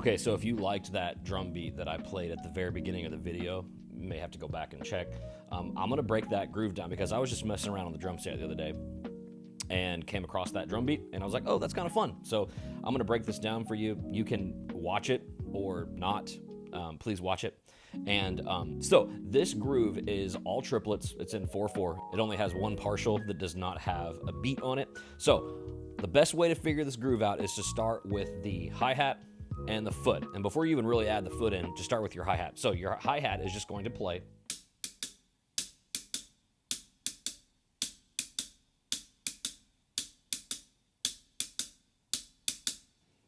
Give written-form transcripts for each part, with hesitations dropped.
Okay, so if you liked that drum beat that I played at the very beginning of the video, you may have to go back and check. I'm going to break that groove down because I was just messing around on the drum set the other day and came across that drum beat, and I was like, oh, that's kind of fun. So I'm going to break this down for you. You can watch it or not. Please watch it. And so this groove is all triplets. It's in 4/4. It only has one partial that does not have a beat on it. So the best way to figure this groove out is to start with the hi-hat and the foot. And before you even really add the foot in, just start with your hi-hat. So your hi-hat is just going to play.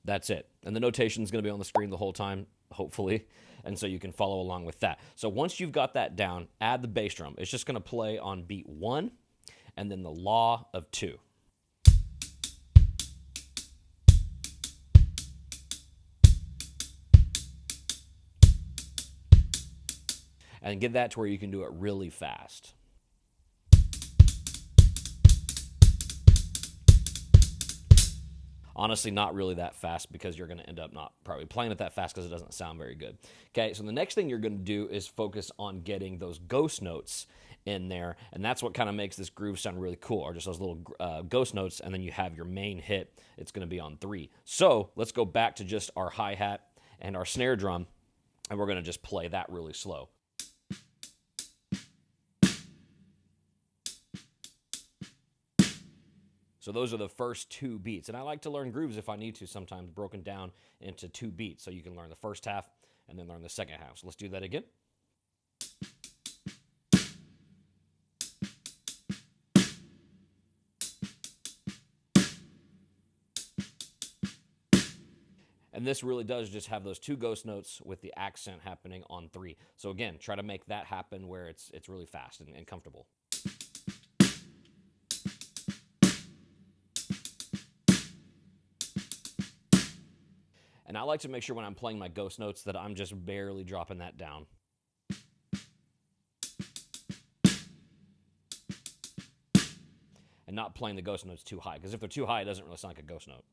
That's it. And the notation is going to be on the screen the whole time, hopefully. And so you can follow along with that. So once you've got that down, add the bass drum. It's just going to play on beat 1 and then the law of 2. And get that to where you can do it really fast. Honestly, not really that fast because you're going to end up not probably playing it that fast because it doesn't sound very good. Okay, so the next thing you're going to do is focus on getting those ghost notes in there, and that's what kind of makes this groove sound really cool, or just those little ghost notes, and then you have your main hit. It's going to be on 3. So let's go back to just our hi-hat and our snare drum, and we're going to just play that really slow. So those are the first 2 beats. And I like to learn grooves if I need to sometimes, broken down into 2 beats. So you can learn the first half and then learn the second half. So let's do that again. And this really does just have those 2 ghost notes with the accent happening on 3. So again, try to make that happen where it's really fast and comfortable. And I like to make sure when I'm playing my ghost notes that I'm just barely dropping that down. And not playing the ghost notes too high, because if they're too high, it doesn't really sound like a ghost note.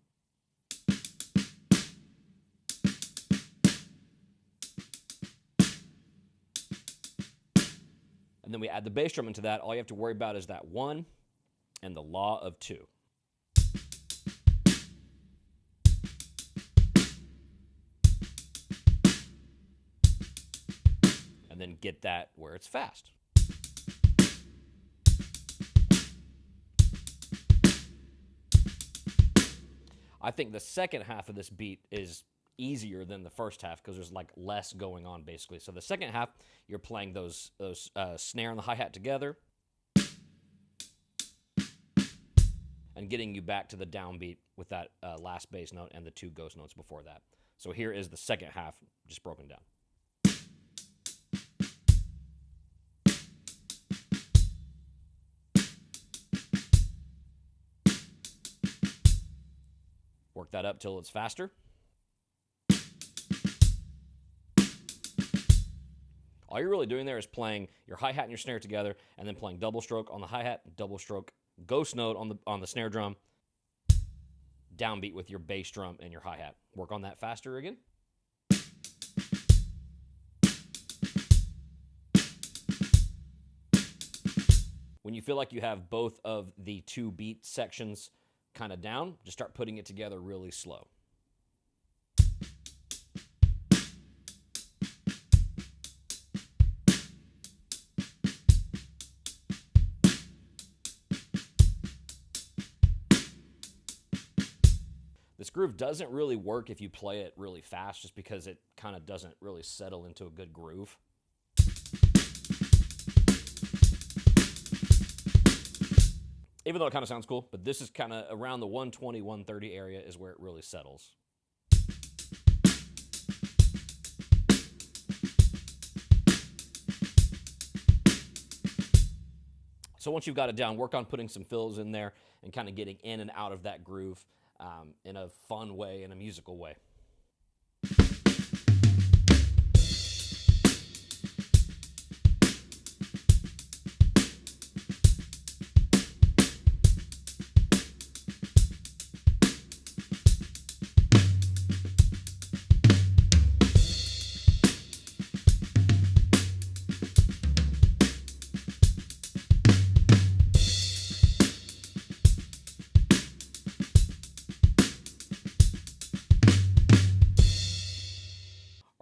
And then we add the bass drum into that. All you have to worry about is that 1 and the law of 2. And then get that where it's fast. I think the second half of this beat is easier than the first half because there's like less going on basically. So the second half, you're playing those snare and the hi-hat together and getting you back to the downbeat with that last bass note and the 2 ghost notes before that. So here is the second half just broken down. Work that up till it's faster. All you're really doing there is playing your hi-hat and your snare together and then playing double stroke on the hi-hat, double stroke ghost note on the snare drum, downbeat with your bass drum and your hi-hat. Work on that faster again. When you feel like you have both of the 2 beat sections kind of down, just start putting it together really slow. This groove doesn't really work if you play it really fast just because it kind of doesn't really settle into a good groove. Even though it kind of sounds cool, but this is kind of around the 120, 130 area is where it really settles. So once you've got it down, work on putting some fills in there and kind of getting in and out of that groove in a fun way, in a musical way.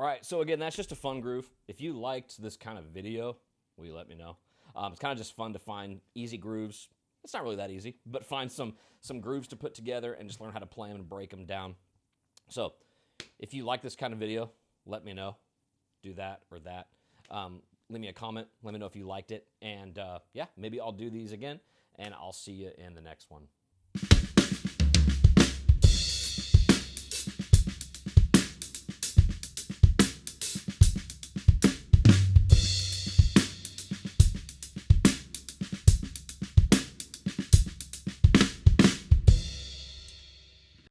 All right, so again, that's just a fun groove. If you liked this kind of video, will you let me know? It's kind of just fun to find easy grooves. It's not really that easy, but find some grooves to put together and just learn how to play them and break them down. So if you like this kind of video, let me know. Do that or that. Leave me a comment. Let me know if you liked it. And yeah, maybe I'll do these again, and I'll see you in the next one.